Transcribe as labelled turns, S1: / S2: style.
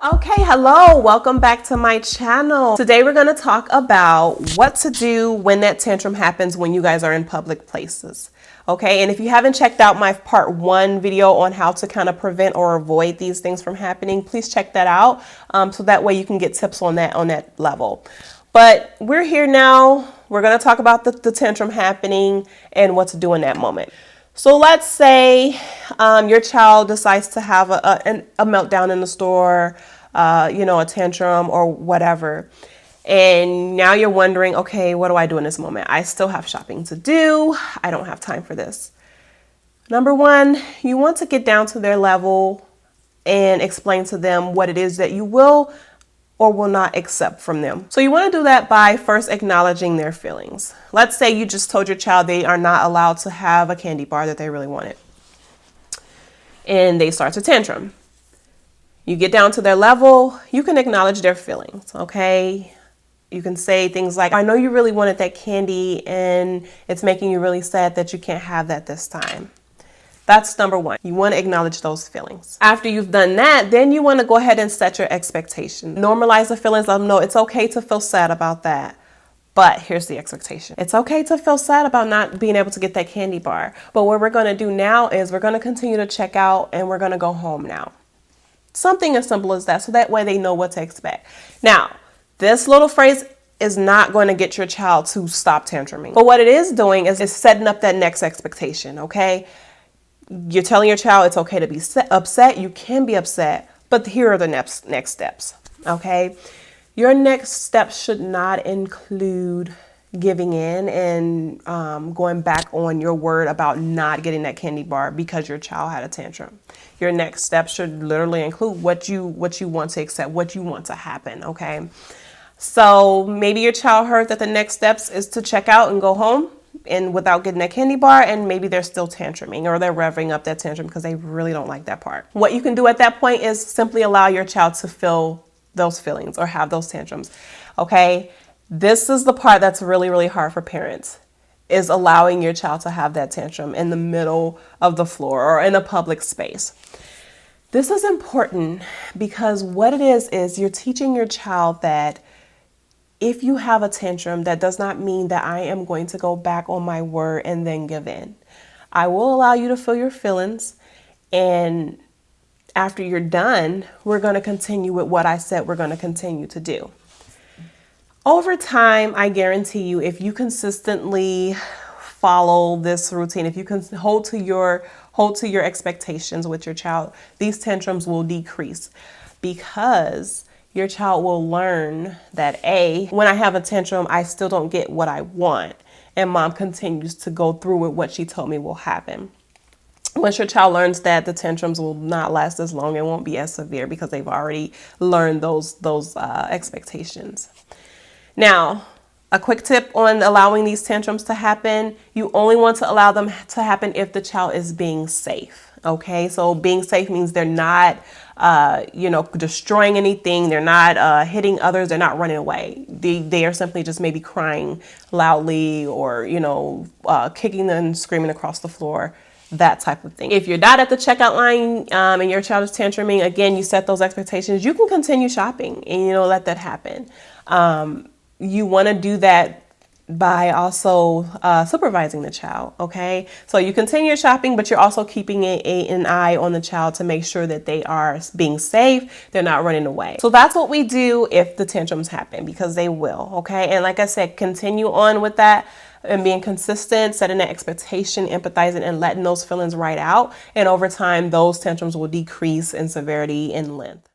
S1: Okay, hello, welcome back to my channel. Today we're going to talk about what to do when that tantrum happens when you guys are in public places. Okay, and if you haven't checked out my part 1 video on how to kind of prevent or avoid these things from happening, please check that out so that way you can get tips on that level. But we're here now. We're going to talk about the tantrum happening and what to do in that moment. So let's say your child decides to have a meltdown in the store, a tantrum or whatever. And now you're wondering, okay, what do I do in this moment? I still have shopping to do. I don't have time for this. Number one, you want to get down to their level and explain to them what it is that you will or will not accept from them. So you want to do that by first acknowledging their feelings. Let's say you just told your child they are not allowed to have a candy bar that they really wanted, and they start to tantrum. You get down to their level, you can acknowledge their feelings, okay? You can say things like, I know you really wanted that candy and it's making you really sad that you can't have that this time. That's number one. You want to acknowledge those feelings. After you've done that, then you want to go ahead and set your expectation. Normalize the feelings. Let them know it's okay to feel sad about that. But here's the expectation. It's okay to feel sad about not being able to get that candy bar. But what we're going to do now is we're going to continue to check out and we're going to go home now. Something as simple as that. So that way they know what to expect. Now, this little phrase is not going to get your child to stop tantruming. But what it is doing is setting up that next expectation, okay? You're telling your child it's okay to be upset. You can be upset, but here are the next steps, okay? Your next steps should not include giving in and going back on your word about not getting that candy bar because your child had a tantrum. Your next step should literally include what you want to accept, what you want to happen, okay? So maybe your child heard that the next steps is to check out and go home and without getting that candy bar, and maybe they're still tantruming or they're revving up that tantrum because they really don't like that part. What you can do at that point is simply allow your child to feel those feelings or have those tantrums, okay? This is the part that's really, really hard for parents, is allowing your child to have that tantrum in the middle of the floor or in a public space. This is important because what it is you're teaching your child that if you have a tantrum, that does not mean that I am going to go back on my word and then give in. I will allow you to feel your feelings, and after you're done, we're going to continue with what I said we're going to continue to do. Over time, I guarantee you, if you consistently follow this routine, if you can hold to your expectations with your child, these tantrums will decrease because your child will learn that when I have a tantrum, I still don't get what I want, and mom continues to go through with what she told me will happen. Once your child learns that, the tantrums will not last as long and won't be as severe because they've already learned those expectations. Now, a quick tip on allowing these tantrums to happen: you only want to allow them to happen if the child is being safe. Okay, so being safe means they're not, destroying anything. They're not hitting others. They're not running away. They are simply just maybe crying loudly or, kicking and screaming across the floor, that type of thing. If you're not at the checkout line and your child is tantruming, again, you set those expectations. You can continue shopping and, let that happen. You want to do that by also supervising the child, okay? So you continue shopping, but you're also keeping an eye on the child to make sure that they are being safe, they're not running away. So that's what we do if the tantrums happen, because they will, okay? And like I said, continue on with that and being consistent, setting an expectation, empathizing, and letting those feelings ride out. And over time, those tantrums will decrease in severity and length.